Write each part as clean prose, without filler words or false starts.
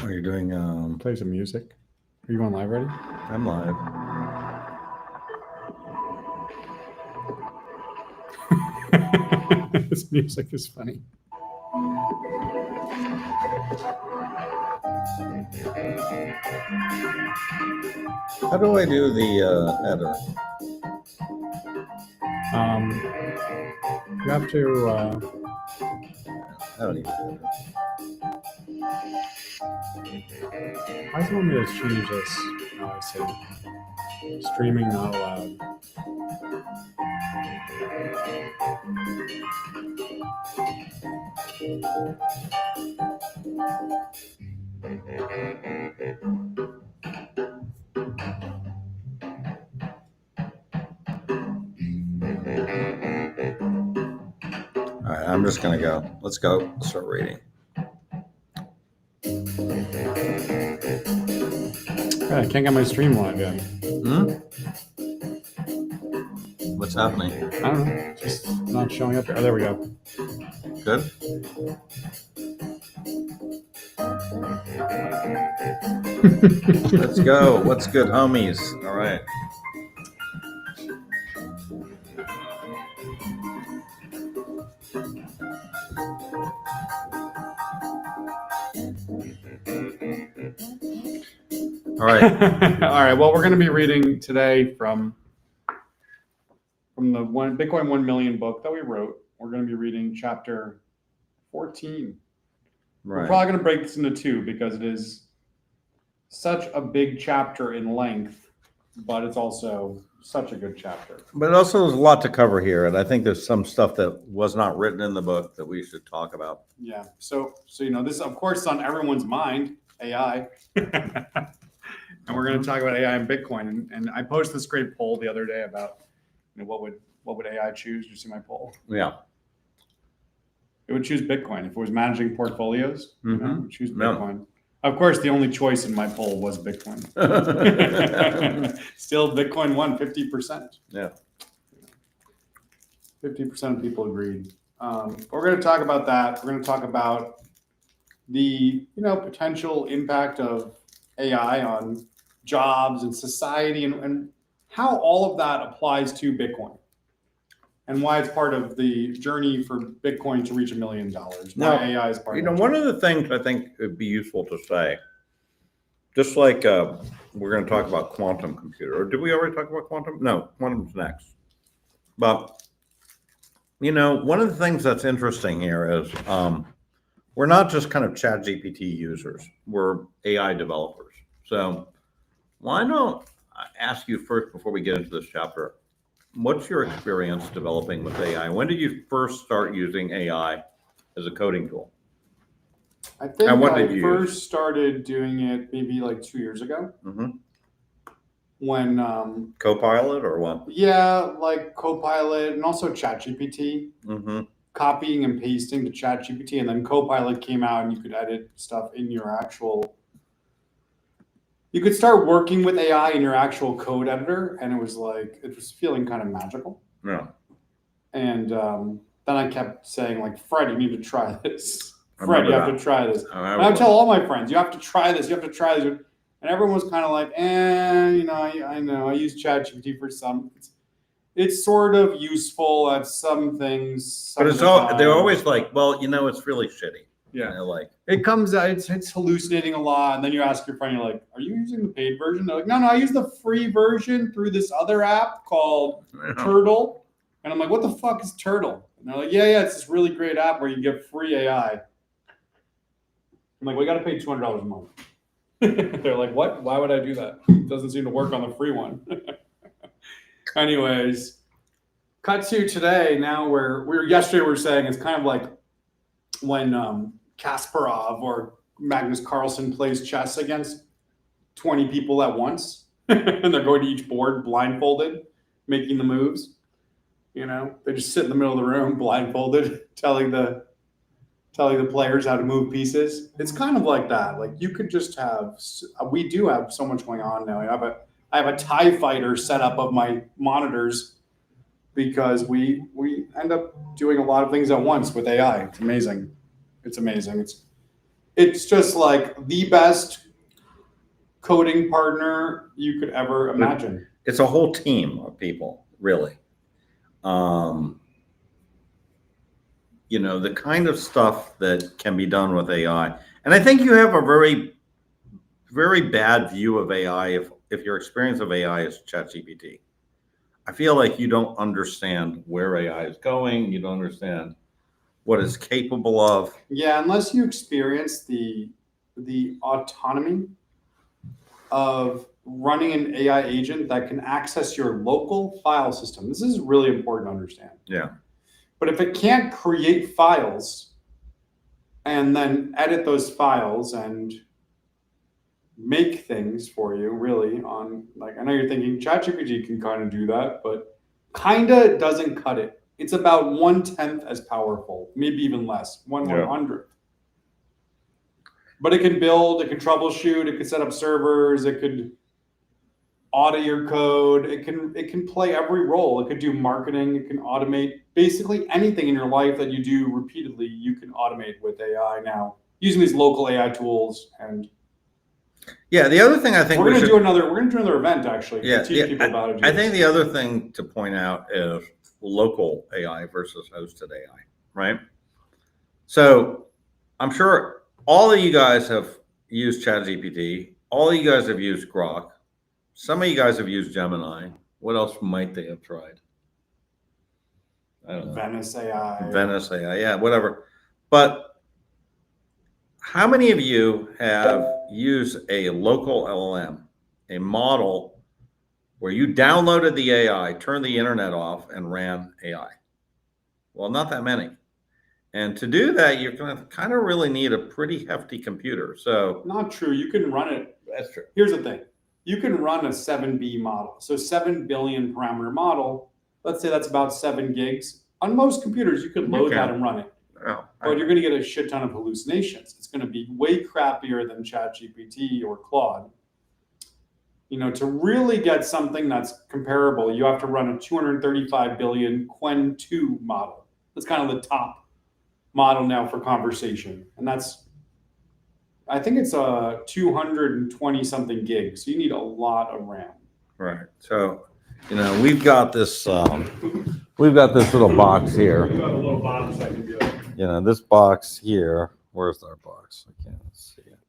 Are you doing? Play some music. Are you on live already? I'm live. This music is funny. How do I do the header? You have to. I don't even know. Why does it want me to change this? Oh, I see. Streaming not allowed. All right, I'm just gonna go. Let's go. Start reading. I can't get my stream live yet. What's happening? I don't know. Just not showing up. Oh, there we go. Good. Let's go. What's good, homies? All right. All right. All right. Well, we're going to be reading today from the Bitcoin 1 Million book that we wrote. We're going to be reading chapter 14. Right. We're probably going to break this into two because it is such a big chapter in length, but it's also such a good chapter. But also, there's a lot to cover here, and I think there's some stuff that was not written in the book that we should talk about. Yeah. So this, of course, is on everyone's mind, AI. And we're going to talk about AI and Bitcoin. And I posted this great poll the other day about what would AI choose? Did you see my poll? Yeah. It would choose Bitcoin. If it was managing portfolios, it would choose Yeah. Bitcoin. Of course, the only choice in my poll was Bitcoin. Still, Bitcoin won 50%. Yeah. 50% of people agreed. We're going to talk about that. We're going to talk about the potential impact of AI on jobs and society and how all of that applies to Bitcoin and why it's part of the journey for Bitcoin to reach $1 million. Now, Why AI is part of that one journey. of the things I think would be useful to say, just like we're going to talk about quantum computer, or did we already talk about quantum? No, quantum's next. But, one of the things that's interesting here is we're not just kind of ChatGPT users, we're AI developers. So why don't I ask you first before we get into this chapter, what's your experience developing with AI? When did you first start using AI as a coding tool? I think And what I did you first started doing it maybe like 2 years ago when Copilot or what? like Copilot and also ChatGPT. Copying and pasting to ChatGPT, and then Copilot came out and you could edit stuff in your actual. You could start working with AI in your actual code editor, and it was feeling kind of magical. Yeah. And then I kept saying, like, Fred, you need to try this. Fred, you have to try this. And I would tell all my friends, you have to try this. You have to try this. And everyone was kind of like, I know. I use ChatGPT for some. It's sort of useful at some things. But they're always like, well, it's really shitty. Yeah. Like it comes out, it's hallucinating a lot. And then you ask your friend, you're like, are you using the paid version? They're like, no, I use the free version through this other app called Turtle. And I'm like, what the fuck is Turtle? And they're like, yeah, it's this really great app where you get free AI. I'm like, we got to pay $200 a month. They're like, what? Why would I do that? It doesn't seem to work on the free one. Anyways, cut to today. Now yesterday we were saying it's kind of like when Kasparov or Magnus Carlsen plays chess against 20 people at once, and they're going to each board blindfolded, making the moves. They just sit in the middle of the room blindfolded, telling the players how to move pieces. It's kind of like that. Like you could just we do have so much going on now. I have a TIE fighter set up of my monitors because we end up doing a lot of things at once with AI. It's amazing. It's It's just like the best coding partner you could ever imagine. It's a whole team of people, really. The kind of stuff that can be done with AI. And I think you have a very, very bad view of AI if your experience of AI is ChatGPT. I feel like you don't understand where AI is going. You don't understand what it's capable of. Yeah, unless you experience the autonomy of running an AI agent that can access your local file system. This is really important to understand. Yeah. But if it can't create files and then edit those files and make things for you, really, on like, I know you're thinking ChatGPT can kind of do that, but kinda doesn't cut it. It's about 1/10 as powerful, maybe even less, 1/100th. But it can build, it can troubleshoot, it can set up servers, it could audit your code, it can play every role. It could do marketing, it can automate basically anything in your life that you do repeatedly, you can automate with AI now, using these local AI tools. And yeah, the other thing I think we're gonna do another event actually Yeah, to teach people about it. I think the other thing to point out is local AI versus hosted AI, right? So I'm sure all of you guys have used ChatGPT. All of you guys have used Grok. Some of you guys have used Gemini. What else might they have tried? I don't know. Venice AI. Venice AI, yeah, whatever. But how many of you have used a local LLM, a model where you downloaded the AI, turned the internet off, and ran AI? Well, not that many. And to do that, you're going to kind of really need a pretty hefty computer. So Not true. You can run it. that's true. Here's the thing. You can run a 7B model. So 7 billion parameter model, let's say that's about 7 gigs. On most computers, you could load that and run it. Oh, But you're going to get a shit ton of hallucinations. It's going to be way crappier than ChatGPT or Claude. To really get something that's comparable, you have to run a 235 billion Qwen 2 model. That's kind of the top model now for conversation. And I think it's a 220 something gigs. So you need a lot of RAM. right. So, we've got this little box here. We've got a little box I can do it. This box here. Where's our box? I can't see it.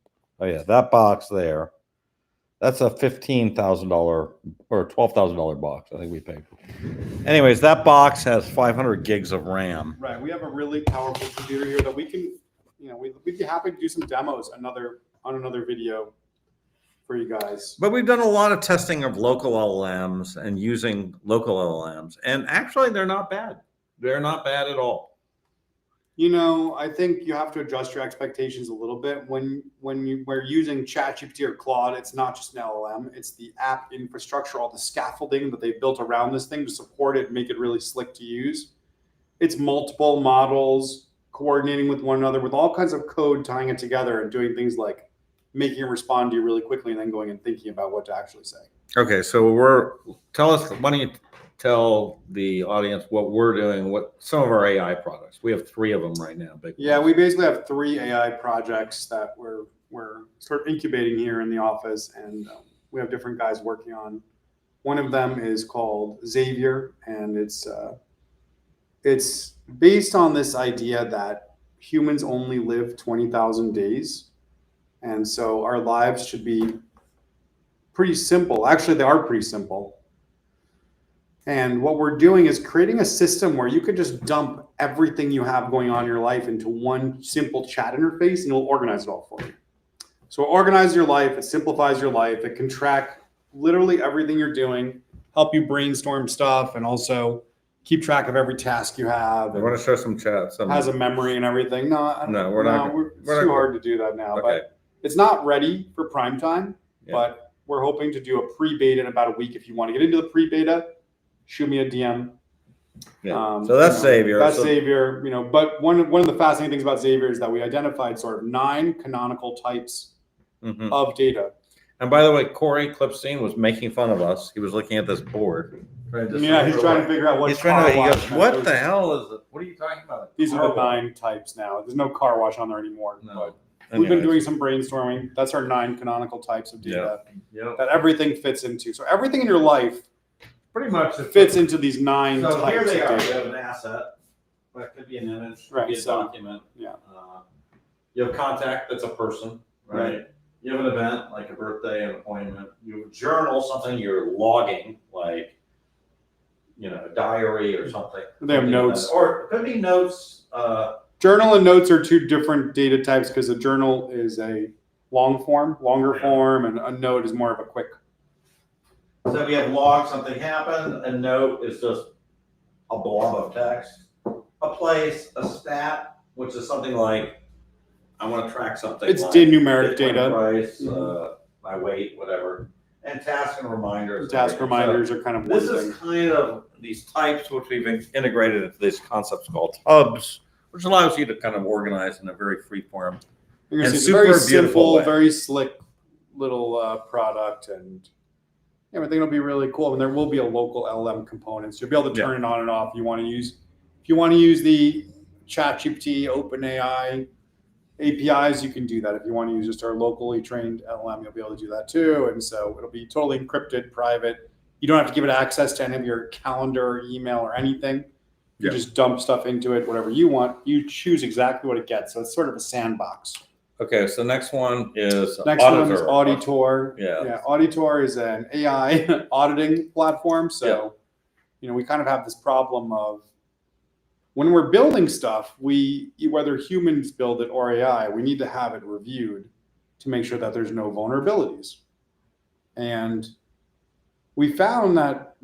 Oh yeah, that box there. That's a $15,000 or $12,000 box. I think we paid. Anyways, that box has 500 gigs of RAM. Right. We have a really powerful computer here that we can, we'd be happy to do some demos on another video for you guys. But we've done a lot of testing of local LLMs and using local LLMs, and actually, they're not bad. They're not bad at all. I think you have to adjust your expectations a little bit when we're using ChatGPT or Claude. It's not just an LLM; it's the app infrastructure, all the scaffolding that they built around this thing to support it, and make it really slick to use. It's multiple models coordinating with one another, with all kinds of code tying it together, and doing things like making it respond to you really quickly, and then going and thinking about what to actually say. Okay, so why don't you tell the audience what we're doing, what some of our AI products. We have 3 of them right now. Yeah, we basically have 3 AI projects that we're sort of incubating here in the office, and we have different guys working on. One of them is called Xavier, and it's based on this idea that humans only live 20,000 days, and so our lives should be pretty simple. Actually, they are pretty simple. And what we're doing is creating a system where you could just dump everything you have going on in your life into one simple chat interface, and it'll organize it all for you. So it organizes your life, it simplifies your life, it can track literally everything you're doing, help you brainstorm stuff, and also keep track of every task you have. I want to show some chats. Has a memory and everything. No, we're not. It's too hard to do that now. Okay. But it's not ready for prime time. Yeah. But we're hoping to do a pre-beta in about a week. If you want to get into the pre-beta, shoot me a DM. Yeah. So that's Xavier. Xavier. But one of the fascinating things about Xavier is that we identified sort of 9 canonical types of data. And by the way, Corey Clipstein was making fun of us. He was looking at this board. Yeah, he's trying to figure out what. He's trying to. He goes, "What the hell is it? What are you talking about?" These are the 9 types now. There's no car wash on there anymore. No. We've been Anyways. doing some brainstorming. That's our 9 canonical types of data Yep. that everything fits into. So everything in your life Pretty much. fits into these 9 So here types they of are. data. You have an asset. That could be an image, could Right, be a so- document. yeah. You have contact, that's a person, right? You have an event, like a birthday, an appointment. You have a journal, something you're logging, like, a diary or something. They have notes. Or it could be notes, Journal and notes are 2 different data types because a journal is a longer form, and a note is more of a quick. so we have log, something happened. A note is just a blob of text. A place, a stat, which is something like, I want to track something. It's like numeric Bitcoin data. price, my weight, whatever. And task and reminders. Task reminders are kind of one This is thing. kind of these types which we've integrated into these concepts called hubs, which allows you to kind of organize in a very free form. You're gonna and see it's a very super beautiful simple, way. very slick little product, and I think it'll be really cool. And there will be a local LLM component, so you'll be able to turn it on and off. If you want to use the ChatGPT, OpenAI APIs, you can do that. If you want to use just our locally trained LLM, you'll be able to do that too. And so it'll be totally encrypted, private. You don't have to give it access to any of your calendar or email or anything. You Yeah. just dump stuff into it, whatever you want. You choose exactly what it gets. So it's sort of a sandbox. Okay, so next one is Next one is Auditor. Yeah. Auditor is an AI auditing platform. So, we kind of have this problem of when we're building stuff, whether humans build it or AI, we need to have it reviewed to make sure that there's no vulnerabilities. And we found that,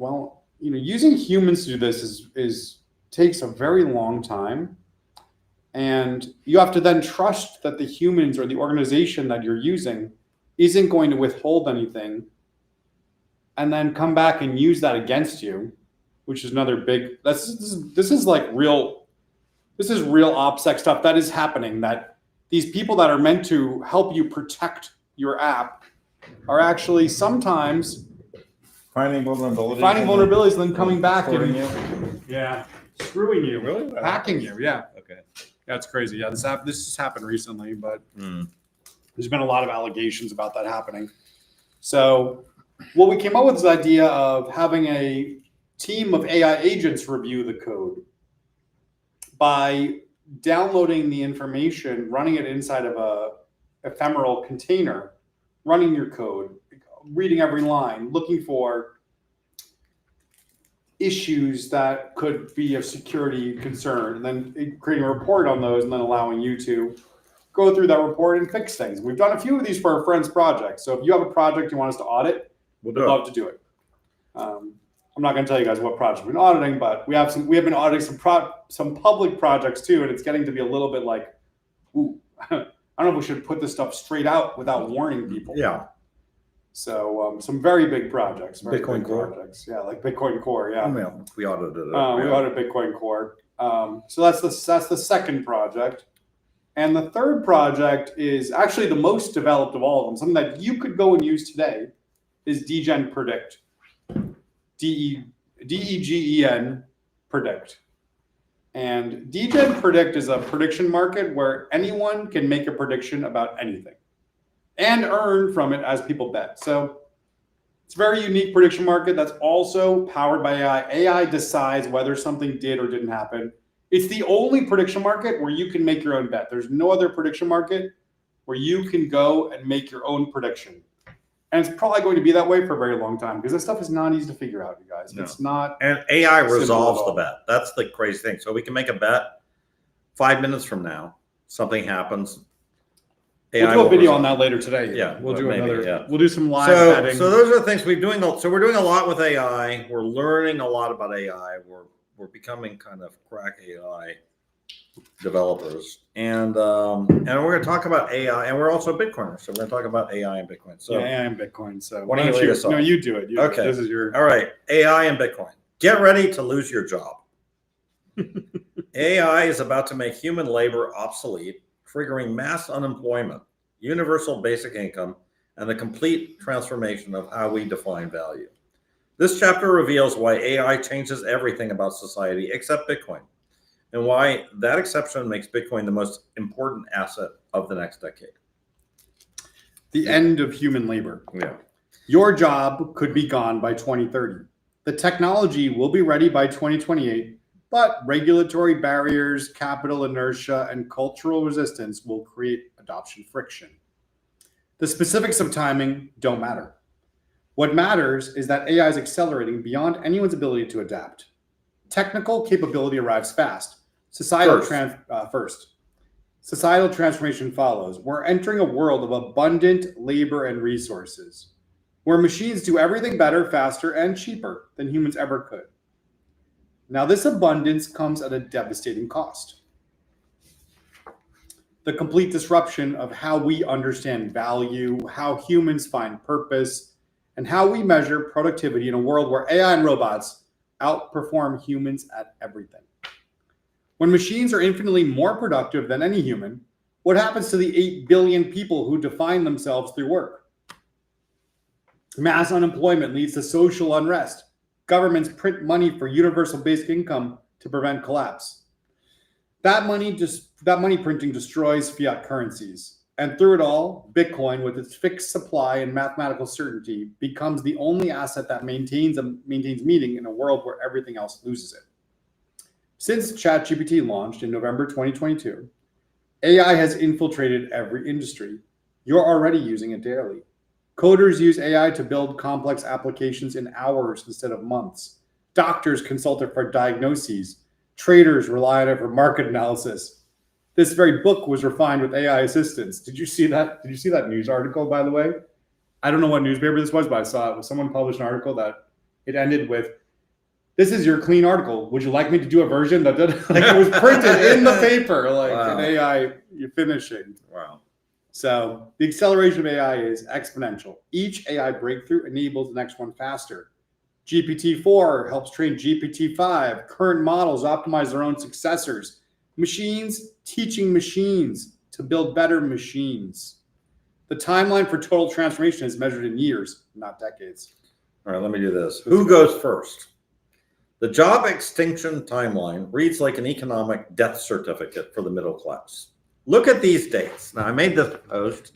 using humans to do this takes a very long time. And you have to then trust that the humans or the organization that you're using isn't going to withhold anything and then come back and use that against you, which is another big, this is real OPSEC stuff that is happening, that these people that are meant to help you protect your app are actually sometimes finding vulnerabilities. And then coming back and screwing you, Really? hacking you. Yeah. Okay. That's crazy. Yeah, this has happened recently, but there's been a lot of allegations about that happening. So what we came up with is the idea of having a team of AI agents review the code by downloading the information, running it inside of a ephemeral container, running your code, reading every line, looking for issues that could be of security concern, and then creating a report on those, and then allowing you to go through that report and fix things. We've done a few of these for our friends' projects. So if you have a project you want us to audit, We'll we'd do it. love to do it. I'm not going to tell you guys what project we've been auditing, but we have been auditing some public projects too, and it's getting to be a little bit like, ooh, I don't know if we should put this stuff straight out without warning people. Yeah. So some very big projects, Bitcoin Core. projects. Yeah, like Bitcoin Core. Yeah. Well, we audited it. We audited Bitcoin Core. So that's the second project. And the third project is actually the most developed of all of them. Something that you could go and use today is DGen Predict. DEGEN Predict. And DGen Predict is a prediction market where anyone can make a prediction about anything and earn from it as people bet. So it's a very unique prediction market that's also powered by AI. AI decides whether something did or didn't happen. It's the only prediction market where you can make your own bet. There's no other prediction market where you can go and make your own prediction. And it's probably going to be that way for a very long time because this stuff is not easy to figure out, you guys. No. It's not. And AI Simple resolves at the all. bet. That's the crazy thing. So we can make a bet 5 minutes from now, something happens. We'll do a video on that later today. Yeah, We'll do maybe, another. yeah. We'll do some live So betting. those are the things we're doing. So we're doing a lot with AI. We're learning a lot about AI. We're becoming kind of crack AI developers. And we're going to talk about AI, and we're also Bitcoiners. So we're going to talk about AI and Bitcoin. So yeah, and Bitcoin. So why don't you lead us off? No, you do it. Okay. This is your. all right, AI and Bitcoin. Get ready to lose your job. AI is about to make human labor obsolete, triggering mass unemployment, universal basic income, and the complete transformation of how we define value. This chapter reveals why AI changes everything about society except Bitcoin, and why that exception makes Bitcoin the most important asset of the next decade. The end of human labor. Yeah. Your job could be gone by 2030. The technology will be ready by 2028, but regulatory barriers, capital inertia, and cultural resistance will create adoption friction. The specifics of timing don't matter. What matters is that AI is accelerating beyond anyone's ability to adapt. Technical capability arrives fast. Societal transformation follows. We're entering a world of abundant labor and resources, where machines do everything better, faster, and cheaper than humans ever could. Now, this abundance comes at a devastating cost. The complete disruption of how we understand value, how humans find purpose, and how we measure productivity in a world where AI and robots outperform humans at everything. When machines are infinitely more productive than any human, what happens to the 8 billion people who define themselves through work? Mass unemployment leads to social unrest. Governments print money for universal basic income to prevent collapse. That money printing destroys fiat currencies. And through it all, Bitcoin, with its fixed supply and mathematical certainty, becomes the only asset that maintains meaning in a world where everything else loses it. Since ChatGPT launched in November 2022, AI has infiltrated every industry. You're already using it daily. Coders use AI to build complex applications in hours instead of months. Doctors consult it for diagnoses. Traders rely on it for market analysis. This very book was refined with AI assistance. Did you see that? Did you see that news article, by the way? I don't know what newspaper this was, but I saw it. Someone published an article that it ended with, "This is your clean article. Would you like me to do a version that did?" Like, it was printed in the paper, like Wow. an AI finishing. Wow. So the acceleration of AI is exponential. Each AI breakthrough enables the next one faster. GPT-4 helps train GPT-5. Current models optimize their own successors. Machines teaching machines to build better machines. The timeline for total transformation is measured in years, not decades. All right, let me do this. Who goes first? The job extinction timeline reads like an economic death certificate for the middle class. Look at these dates. Now, I made this post.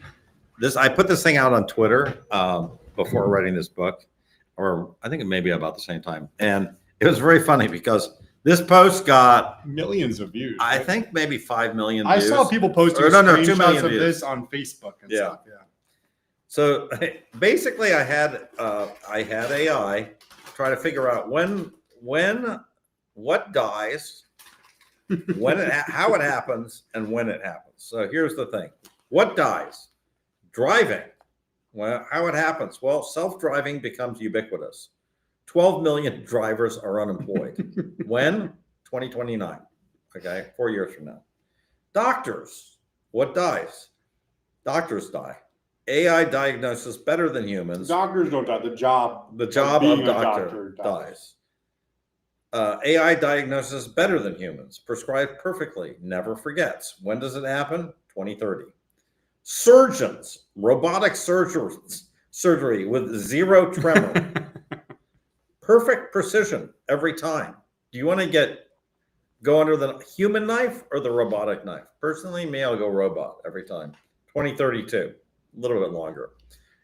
I put this thing out on Twitter before writing this book, or I think it may be about the same time. And it was very funny because this post got Millions of views. I right? think maybe 5 million I views. saw people posting Or no, 2 screenshots million of views. this on Facebook and Yeah. stuff. Yeah. So basically, I had AI try to figure out what dies, how it happens, and when it happens. So here's the thing: what dies? Driving. Well, how it happens? Well, self-driving becomes ubiquitous. 12 million drivers are unemployed. When? 2029. Okay, 4 years from now. Doctors. What dies? Doctors die. AI diagnoses better than humans. Doctors don't die. The job of being a doctor doctor dies. AI diagnoses better than humans. Prescribed perfectly. Never forgets. When does it happen? 2030. Surgeons. Robotic surgery with zero tremor. Perfect precision every time. Do you want to go under the human knife or the robotic knife? Personally, me, I'll go robot every time. 2032, a little bit longer.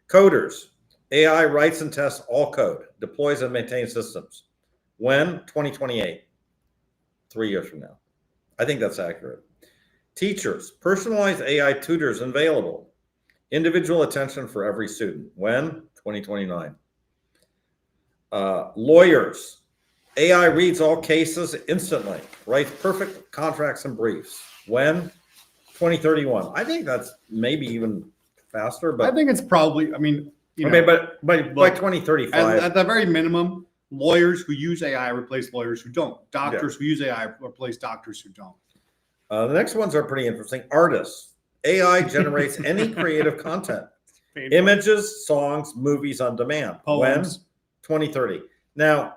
Coders. AI writes and tests all code, deploys and maintains systems. When? 2028, 3 years from now. I think that's accurate. Teachers. Personalized AI tutors available. Individual attention for every student. When? 2029. Lawyers. AI reads all cases instantly, writes perfect contracts and briefs. When? 2031. I think that's maybe even faster, but I think it's probably, I mean, but by 2035. at the very minimum, lawyers who use AI replace lawyers who don't. Doctors who use AI replace doctors who don't. The next ones are pretty interesting. Artists. AI generates any creative content. Images, songs, movies on demand. Poems. When? 2030. Now,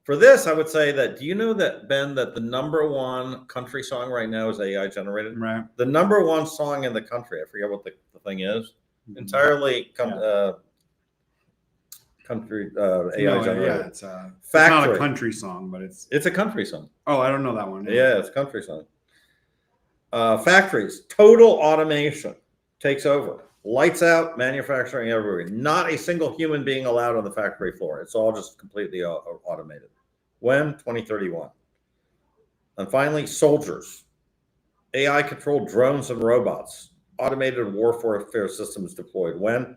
for this, I would say that, do you know that, Ben, that the number one country song right now is AI generated? Right. The number one song in the country, I forget what the thing is, entirely country No, AI generated. yeah, it's not a Factory. country song, but it's. It's a country song. Oh, I don't know that one. Yeah, it's a country song. Factories, total automation takes over. Lights out, manufacturing everywhere. Not a single human being allowed on the factory floor. It's all just completely automated. When? 2031. And finally, soldiers. AI-controlled drones and robots. Automated warfare systems deployed. When?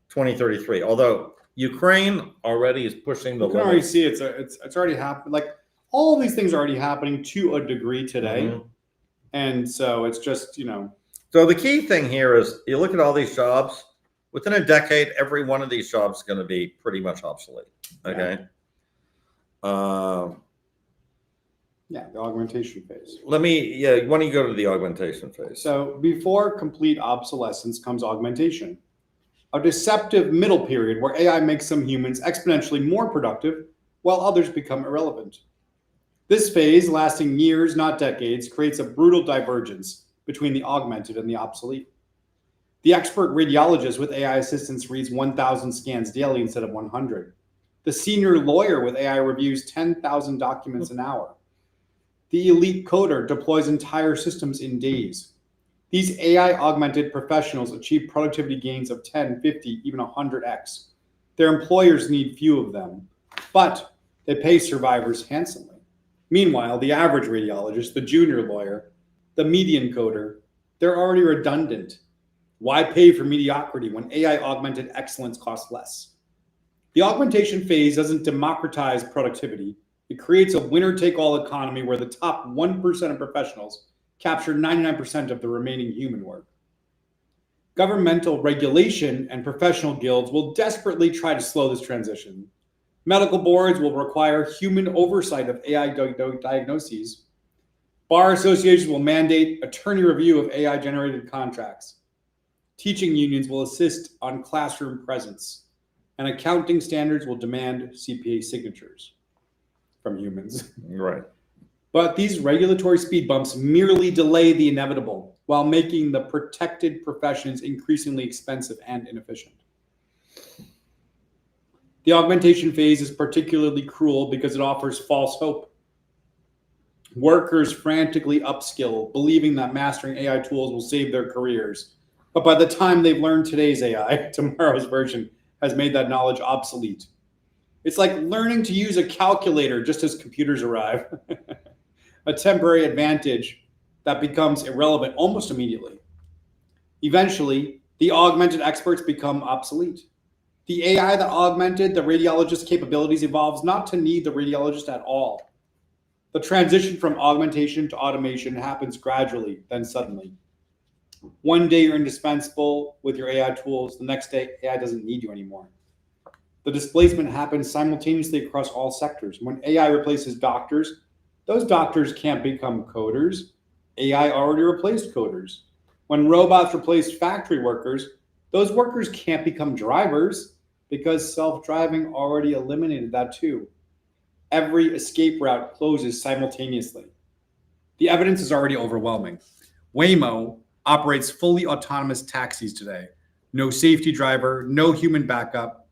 2033. Although Ukraine already is pushing the You can already limits. see it's already happened. Like all of these things are already happening to a degree today, Mhm. and so it's just So the key thing here is you look at all these jobs, within a decade, every one of these jobs is going to be pretty much obsolete. Okay. yeah, the augmentation phase. Why don't you go to the augmentation phase? So before complete obsolescence comes augmentation, a deceptive middle period where AI makes some humans exponentially more productive while others become irrelevant. This phase, lasting years, not decades, creates a brutal divergence between the augmented and the obsolete. The expert radiologist with AI assistance reads 1,000 scans daily instead of 100. The senior lawyer with AI reviews 10,000 documents an hour. The elite coder deploys entire systems in days. These AI augmented professionals achieve productivity gains of 10, 50, even 100x. Their employers need few of them, but they pay survivors handsomely. Meanwhile, the average radiologist, the junior lawyer, the median coder, they're already redundant. Why pay for mediocrity when AI augmented excellence costs less? The augmentation phase doesn't democratize productivity. It creates a winner-take-all economy where the top 1% of professionals capture 99% of the remaining human work. Governmental regulation and professional guilds will desperately try to slow this transition. Medical boards will require human oversight of AI diagnoses. Bar associations will mandate attorney review of AI-generated contracts. Teaching unions will insist on classroom presence, and accounting standards will demand CPA signatures from humans. Right. But these regulatory speed bumps merely delay the inevitable while making the protected professions increasingly expensive and inefficient. The augmentation phase is particularly cruel because it offers false hope. Workers frantically upskill, believing that mastering AI tools will save their careers. But by the time they've learned today's AI, tomorrow's version has made that knowledge obsolete. It's like learning to use a calculator just as computers arrive. A temporary advantage that becomes irrelevant almost immediately. Eventually, the augmented experts become obsolete. The AI that augmented the radiologist's capabilities evolves not to need the radiologist at all. The transition from augmentation to automation happens gradually, then suddenly. One day you're indispensable with your AI tools, the next day AI doesn't need you anymore. The displacement happens simultaneously across all sectors. When AI replaces doctors, those doctors can't become coders. AI already replaced coders. When robots replace factory workers, those workers can't become drivers because self-driving already eliminated that too. Every escape route closes simultaneously. The evidence is already overwhelming. Waymo operates fully autonomous taxis today. No safety driver, no human backup.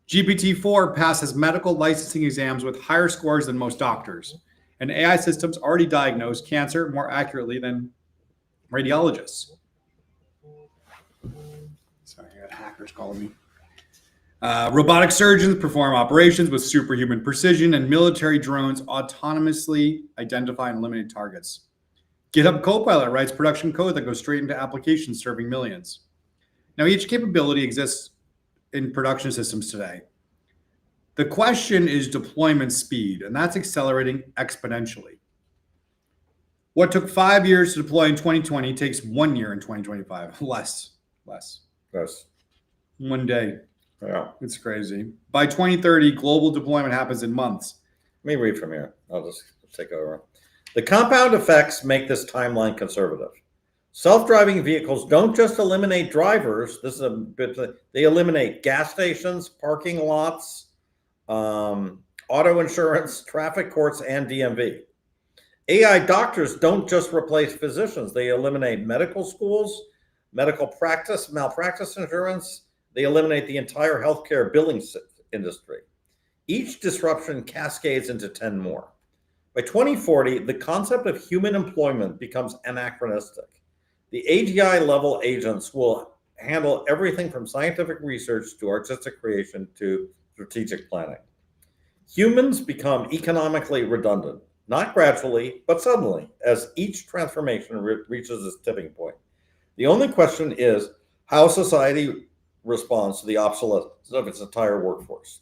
GPT-4 passes medical licensing exams with higher scores than most doctors. And AI systems already diagnose cancer more accurately than radiologists. Sorry, I got hackers calling me. Robotic surgeons perform operations with superhuman precision, and military drones autonomously identify and eliminate targets. GitHub Copilot writes production code that goes straight into applications serving millions. Now, each capability exists in production systems today. The question is deployment speed, and that's accelerating exponentially. What took 5 years to deploy in 2020 takes 1 year in 2025. Less. Yes. 1 day. Yeah. It's crazy. By 2030, global deployment happens in months. Let me read from here. I'll just take over. The compound effects make this timeline conservative. Self-driving vehicles don't just eliminate drivers. This is a bit. They eliminate gas stations, parking lots, auto insurance, traffic courts, and DMV. AI doctors don't just replace physicians. They eliminate medical schools, medical practice, malpractice insurance. They eliminate the entire healthcare billing industry. Each disruption cascades into 10 more. By 2040, the concept of human employment becomes anachronistic. The AGI level agents will handle everything from scientific research to artistic creation to strategic planning. Humans become economically redundant, not gradually, but suddenly, as each transformation reaches its tipping point. The only question is how society responds to the obsolescence of its entire workforce.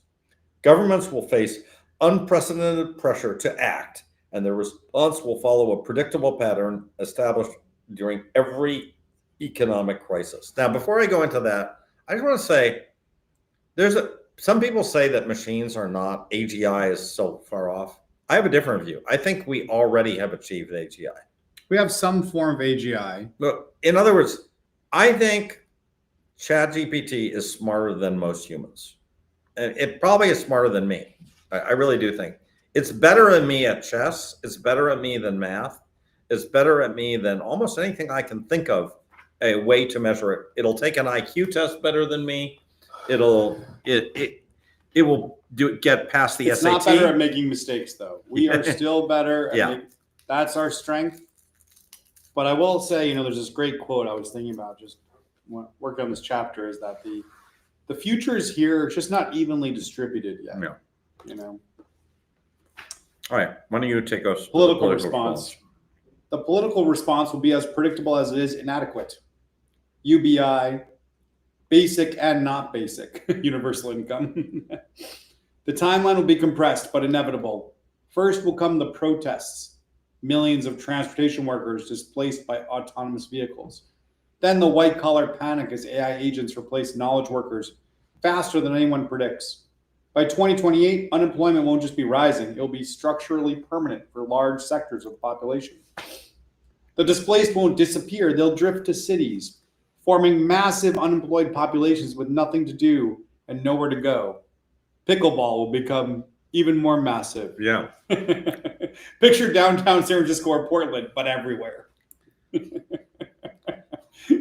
Governments will face unprecedented pressure to act, and their response will follow a predictable pattern established during every economic crisis. Now, before I go into that, I just want to say some people say that machines are not, AGI is so far off. I have a different view. I think we already have achieved AGI. We have some form of AGI. Look, in other words, I think ChatGPT is smarter than most humans. And it probably is smarter than me. I really do think. It's better than me at chess. It's better at me than math. It's better at me than almost anything I can think of a way to measure it. It'll take an IQ test better than me. It will get past the It's SAT. not better at making mistakes, though. We are still better. Yeah. That's our strength. But I will say, there's this great quote I was thinking about just working on this chapter is that the future is here. It's just not evenly distributed yet. Yeah. All right. Why don't you take us? Political response. The political response will be as predictable as it is inadequate. UBI, basic and not basic, universal income. The timeline will be compressed, but inevitable. First will come the protests, millions of transportation workers displaced by autonomous vehicles. Then the white-collar panic as AI agents replace knowledge workers faster than anyone predicts. By 2028, unemployment won't just be rising, it'll be structurally permanent for large sectors of the population. The displaced won't disappear, they'll drift to cities, forming massive unemployed populations with nothing to do and nowhere to go. Pickleball will become even more massive. Yeah. Picture downtown San Francisco or Portland, but everywhere.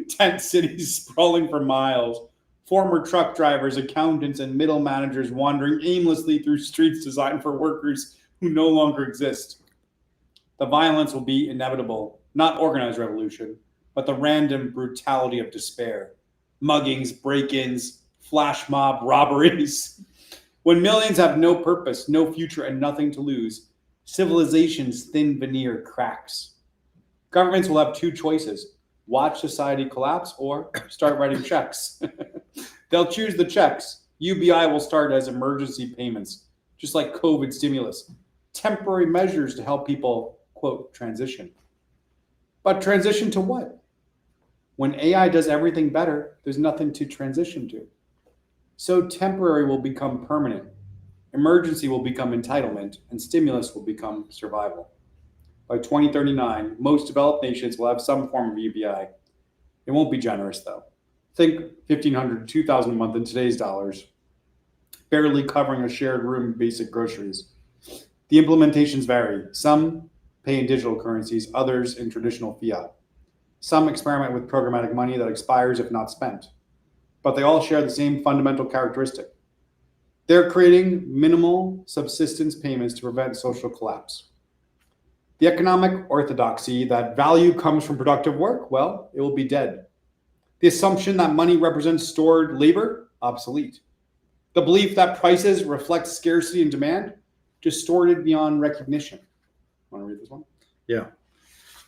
Tent cities sprawling for miles. Former truck drivers, accountants, and middle managers wandering aimlessly through streets designed for workers who no longer exist. The violence will be inevitable, not organized revolution, but the random brutality of despair. Muggings, break-ins, flash mob robberies. When millions have no purpose, no future, and nothing to lose, civilization's thin veneer cracks. Governments will have two choices: watch society collapse or start writing checks. They'll choose the checks. UBI will start as emergency payments, just like COVID stimulus, temporary measures to help people, quote, transition. But transition to what? When AI does everything better, there's nothing to transition to. So temporary will become permanent. Emergency will become entitlement, and stimulus will become survival. By 2039, most developed nations will have some form of UBI. It won't be generous, though. Think $1,500 to $2,000 a month in today's dollars, barely covering a shared room in basic groceries. The implementations vary. Some pay in digital currencies, others in traditional fiat. Some experiment with programmatic money that expires if not spent. But they all share the same fundamental characteristic. They're creating minimal subsistence payments to prevent social collapse. The economic orthodoxy that value comes from productive work, well, it will be dead. The assumption that money represents stored labor, obsolete. The belief that prices reflect scarcity and demand, distorted beyond recognition. Want to read this one? Yeah.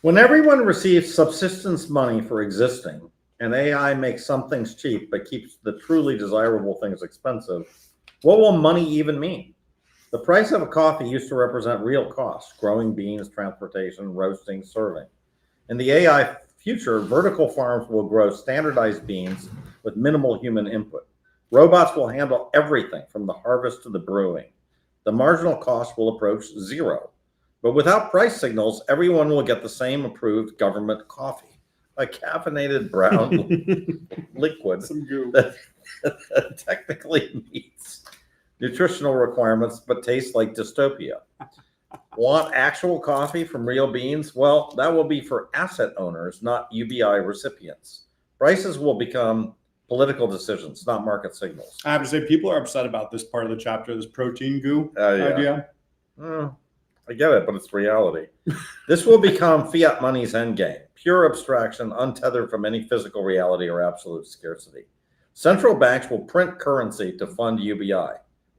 When everyone receives subsistence money for existing, and AI makes some things cheap but keeps the truly desirable things expensive, what will money even mean? The price of a coffee used to represent real costs: growing beans, transportation, roasting, serving. In the AI future, vertical farms will grow standardized beans with minimal human input. Robots will handle everything from the harvest to the brewing. The marginal cost will approach zero. But without price signals, everyone will get the same approved government coffee, a caffeinated brown liquid Some goo. that technically meets nutritional requirements but tastes like dystopia. Want actual coffee from real beans? Well, that will be for asset owners, not UBI recipients. Prices will become political decisions, not market signals. I have to say, people are upset about this part of the chapter, this protein goo Yeah. idea. I get it, but it's reality. This will become fiat money's endgame, pure abstraction, untethered from any physical reality or absolute scarcity. Central banks will print currency to fund UBI.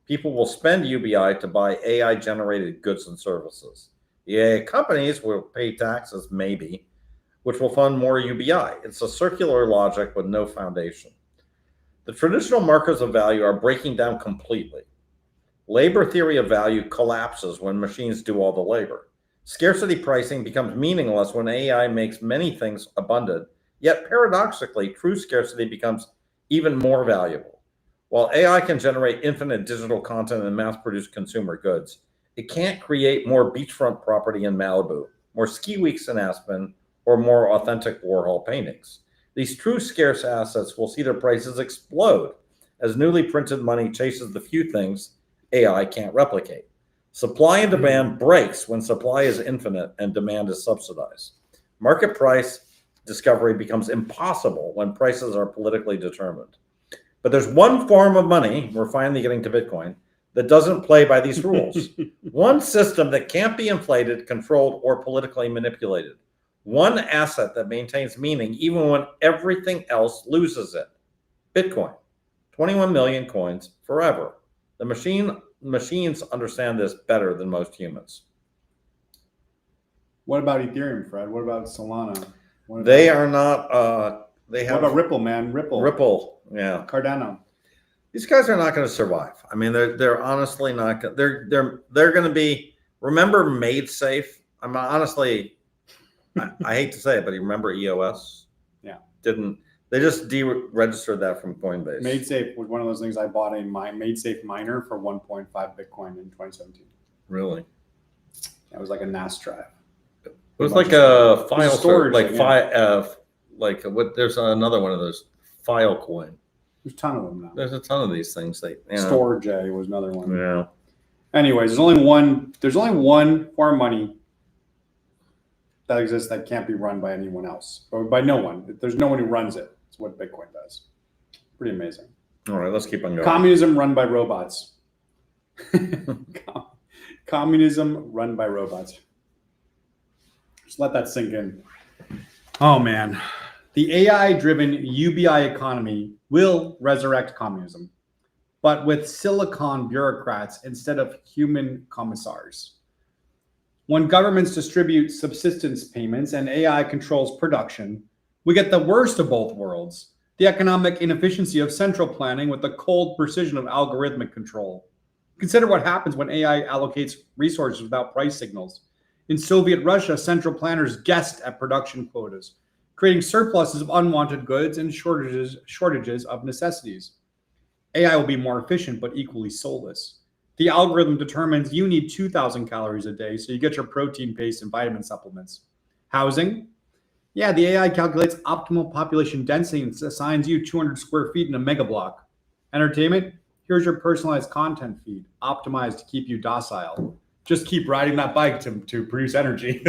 People will spend UBI to buy AI-generated goods and services. The AI companies will pay taxes, maybe, which will fund more UBI. It's a circular logic with no foundation. The traditional markers of value are breaking down completely. Labor theory of value collapses when machines do all the labor. Scarcity pricing becomes meaningless when AI makes many things abundant, yet paradoxically, true scarcity becomes even more valuable. While AI can generate infinite digital content and mass-produce consumer goods, it can't create more beachfront property in Malibu, more ski weeks in Aspen, or more authentic Warhol paintings. These true scarce assets will see their prices explode as newly printed money chases the few things AI can't replicate. Supply and demand breaks when supply is infinite and demand is subsidized. Market price discovery becomes impossible when prices are politically determined. But there's one form of money, we're finally getting to Bitcoin, that doesn't play by these rules. One system that can't be inflated, controlled, or politically manipulated. One asset that maintains meaning even when everything else loses it. Bitcoin. 21 million coins forever. The machines understand this better than most humans. What about Ethereum, Fred? What about Solana? They are not. They have. What about Ripple, man? Ripple, yeah. Cardano. These guys are not going to survive. I mean, they're honestly not. They're going to be. Remember MadeSafe? I'm honestly. I hate to say it, but you remember EOS? Yeah. They just deregistered that from Coinbase. MadeSafe was one of those things. I bought a MadeSafe miner for 1.5 Bitcoin in 2017. Really? It was like a NAS drive. It was like a file storage like thing, like what? There's another one of those file coin. There's a ton of them now. There's a ton of these things. Storage was another one. Yeah. Anyways, there's only one form of money that exists that can't be run by anyone else, or by no one. There's no one who runs it. It's what Bitcoin does. Pretty amazing. All right, let's keep on going. Communism run by robots. Communism run by robots. Just let that sink in. Oh man. The AI-driven UBI economy will resurrect communism, but with silicon bureaucrats instead of human commissars. When governments distribute subsistence payments and AI controls production, we get the worst of both worlds. The economic inefficiency of central planning with the cold precision of algorithmic control. Consider what happens when AI allocates resources without price signals. In Soviet Russia, central planners guessed at production quotas, creating surpluses of unwanted goods and shortages of necessities. AI will be more efficient, but equally soulless. The algorithm determines you need 2,000 calories a day, so you get your protein paste and vitamin supplements. Housing? Yeah, the AI calculates optimal population density and assigns you 200 square feet in a mega block. Entertainment? Here's your personalized content feed, optimized to keep you docile. Just keep riding that bike to produce energy.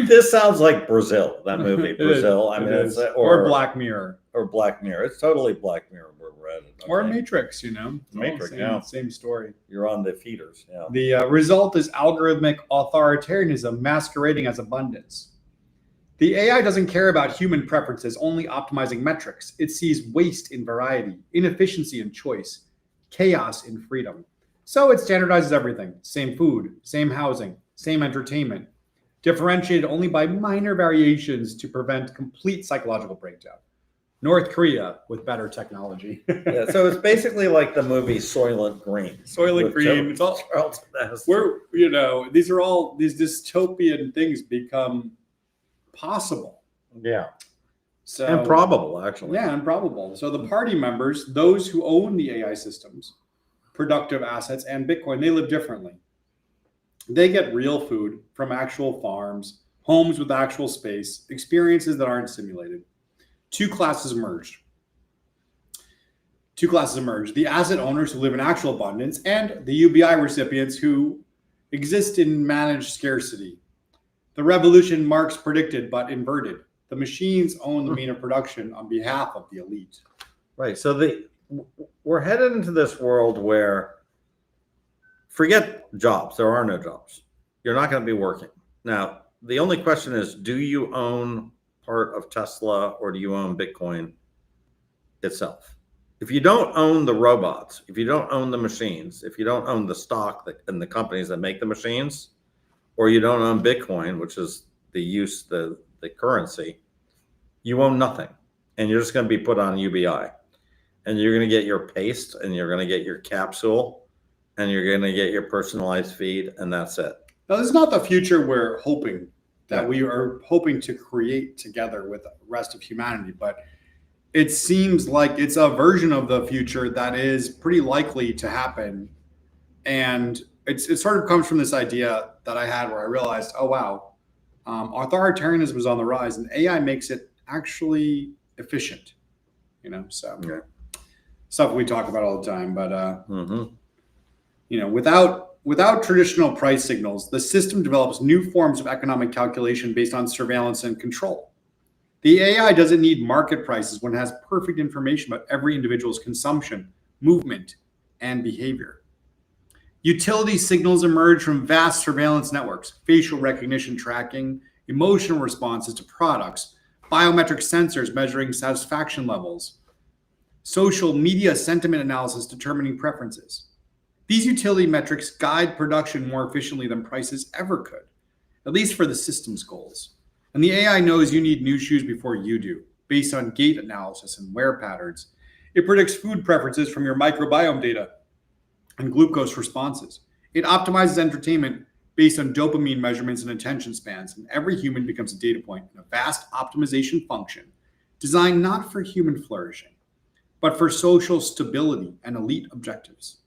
This sounds like Brazil, that movie, Brazil. I mean, it's, or Black Mirror. Or Black Mirror. It's totally Black Mirror. We're at it. Or Okay. Matrix, you know. Matrix, Same story. You're on the feeders. Yeah. The result is algorithmic authoritarianism masquerading as abundance. The AI doesn't care about human preferences, only optimizing metrics. It sees waste in variety, inefficiency in choice, chaos in freedom. So it standardizes everything. Same food, same housing, same entertainment, differentiated only by minor variations to prevent complete psychological breakdown. North Korea with better technology. Yeah, so it's basically like the movie Soylent Green. Soylent With Green. It's all, Charlton Heston. we're, these are all, these dystopian things become possible. Yeah. So, And probable, actually. Yeah, improbable. So the party members, those who own the AI systems, productive assets, and Bitcoin, they live differently. They get real food from actual farms, homes with actual space, experiences that aren't simulated. Two classes emerged. The asset owners who live in actual abundance and the UBI recipients who exist in managed scarcity. The revolution Marx predicted but inverted. The machines own the mean of production on behalf of the elite. Right. So we're headed into this world where forget jobs. There are no jobs. You're not going to be working. Now, the only question is, do you own part of Tesla or do you own Bitcoin itself? If you don't own the robots, if you don't own the machines, if you don't own the stock and the companies that make the machines, or you don't own Bitcoin, which is the currency, you own nothing. And you're just going to be put on UBI. And you're going to get your paste and you're going to get your capsule and you're going to get your personalized feed, and that's it. Now, this is not the future we're hoping that we are hoping to create together with the rest of humanity, but it seems like it's a version of the future that is pretty likely to happen. And it sort of comes from this idea that I had where I realized, oh, wow, authoritarianism is on the rise and AI makes it actually efficient, so stuff we talk about all the time. But, without traditional price signals, the system develops new forms of economic calculation based on surveillance and control. The AI doesn't need market prices when it has perfect information about every individual's consumption, movement, and behavior. Utility signals emerge from vast surveillance networks, facial recognition tracking, emotional responses to products, biometric sensors measuring satisfaction levels, social media sentiment analysis determining preferences. These utility metrics guide production more efficiently than prices ever could, at least for the system's goals. And the AI knows you need new shoes before you do, based on gait analysis and wear patterns. It predicts food preferences from your microbiome data and glucose responses. It optimizes entertainment based on dopamine measurements and attention spans. And every human becomes a data point in a vast optimization function designed not for human flourishing, but for social stability and elite objectives.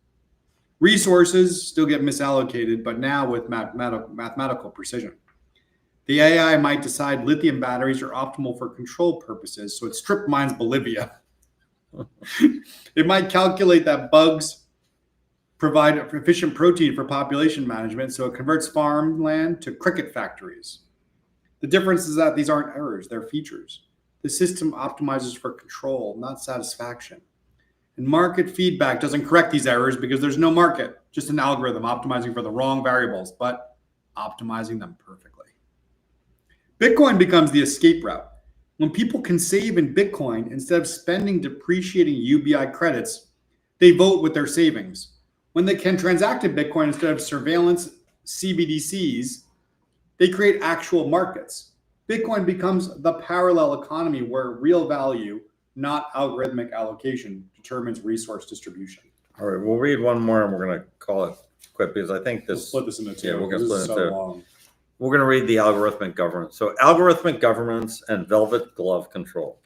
Resources still get misallocated, but now with mathematical precision. The AI might decide lithium batteries are optimal for control purposes, so it strip mines Bolivia. It might calculate that bugs provide efficient protein for population management, so it converts farmland to cricket factories. The difference is that these aren't errors, they're features. The system optimizes for control, not satisfaction. And market feedback doesn't correct these errors because there's no market, just an algorithm optimizing for the wrong variables, but optimizing them perfectly. Bitcoin becomes the escape route. When people can save in Bitcoin instead of spending depreciating UBI credits, they vote with their savings. When they can transact in Bitcoin instead of surveillance CBDCs, they create actual markets. Bitcoin becomes the parallel economy where real value, not algorithmic allocation, determines resource distribution. All right, we'll read one more and we're going to call it quit because I think We'll this. split this into two. Yeah, we're gonna This is split it into two. long. We're going to read the algorithmic governance. So algorithmic governance and velvet glove control.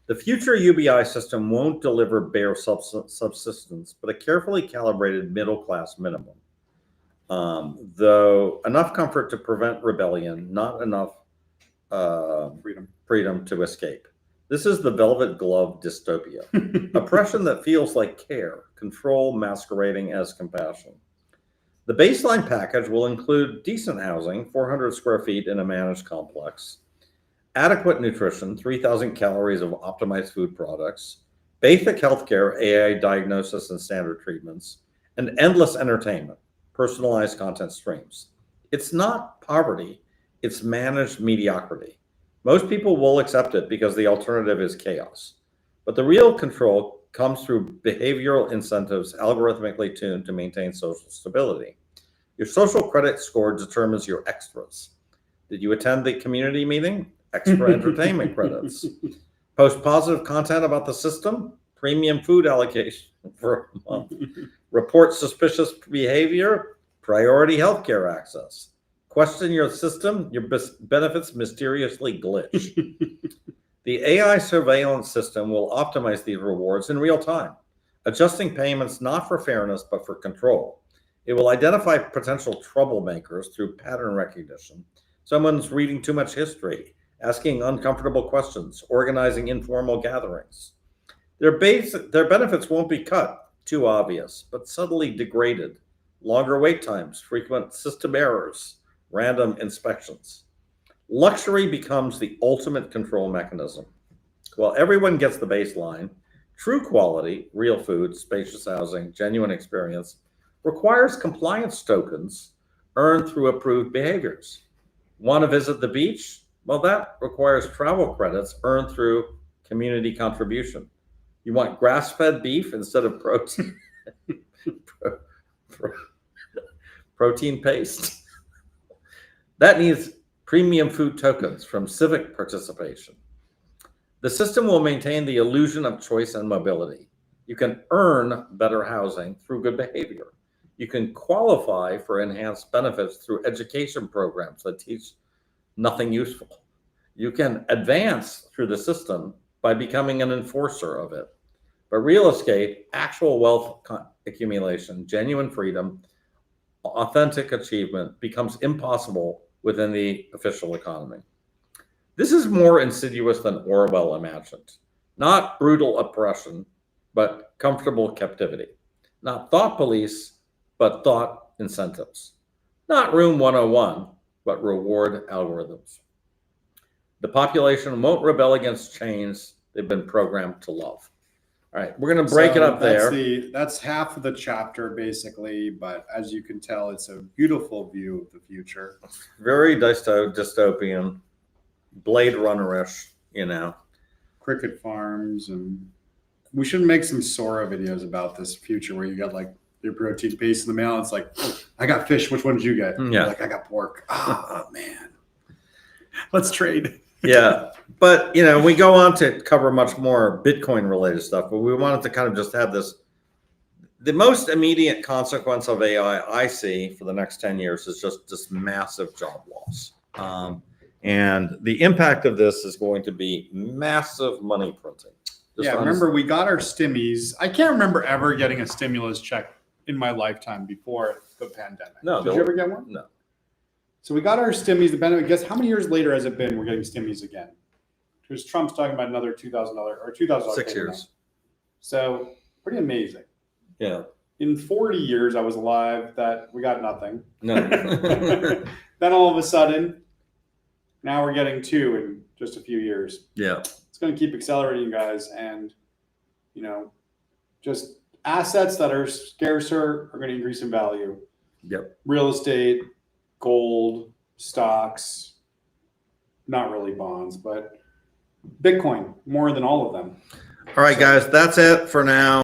The future UBI system won't deliver bare subsistence, but a carefully calibrated middle-class minimum. Though enough comfort to prevent rebellion, not enough freedom to escape. This is the velvet glove dystopia. Oppression that feels like care, control masquerading as compassion. The baseline package will include decent housing, 400 square feet in a managed complex, adequate nutrition, 3,000 calories of optimized food products, basic healthcare, AI diagnosis and standard treatments, and endless entertainment, personalized content streams. It's not poverty, it's managed mediocrity. Most people will accept it because the alternative is chaos. But the real control comes through behavioral incentives algorithmically tuned to maintain social stability. Your social credit score determines your extras. Did you attend the community meeting? Extra entertainment credits. Post positive content about the system? Premium food allocation for a month. Report suspicious behavior? Priority healthcare access. Question your system? Your benefits mysteriously glitch. The AI surveillance system will optimize these rewards in real time, adjusting payments not for fairness, but for control. It will identify potential troublemakers through pattern recognition. Someone's reading too much history, asking uncomfortable questions, organizing informal gatherings. Their benefits won't be cut, too obvious, but subtly degraded. Longer wait times, frequent system errors, random inspections. Luxury becomes the ultimate control mechanism. While everyone gets the baseline, true quality, real food, spacious housing, genuine experience requires compliance tokens earned through approved behaviors. Want to visit the beach? Well, that requires travel credits earned through community contribution. You want grass-fed beef instead of protein, protein paste? That needs premium food tokens from civic participation. The system will maintain the illusion of choice and mobility. You can earn better housing through good behavior. You can qualify for enhanced benefits through education programs that teach nothing useful. You can advance through the system by becoming an enforcer of it. But real estate, actual wealth accumulation, genuine freedom, authentic achievement becomes impossible within the official economy. This is more insidious than Orwell imagined. Not brutal oppression, but comfortable captivity. Not thought police, but thought incentives. Not Room 101, but reward algorithms. The population won't rebel against chains they've been programmed to love. All right, we're going to break it up there. That's half of the chapter, basically. But as you can tell, it's a beautiful view of the future. Very dystopian, Blade Runner-ish, you know. Cricket farms, and we should make some Sora videos about this future where you got like your protein paste in the mail. And it's like, I got fish. Which one did you get? Yeah. You're like, I got pork. Oh man, let's trade. Yeah, but you know, we go on to cover much more Bitcoin related stuff, but we wanted to kind of just have this. The most immediate consequence of AI I see for the next 10 years is just this massive job loss. And the impact of this is going to be massive money printing. Yeah, remember we got our stimmies. I can't remember ever getting a stimulus check in my lifetime before the pandemic. No, Did you ever get one? No. So we got our stimmies. The benefit. Guess how many years later has it been? We're getting stimmies again. Because Trump's talking about another $2,000 or $2,000. 6 years. So pretty amazing. Yeah. In 40 years I was alive that we got nothing. No. Then all of a sudden, now we're getting two in just a few years. Yeah. It's going to keep accelerating, guys, and you know, just assets that are scarcer are going to increase in value. Yep. Real estate, gold, stocks, not really bonds, but Bitcoin more than all of them. All right, guys, that's it for now.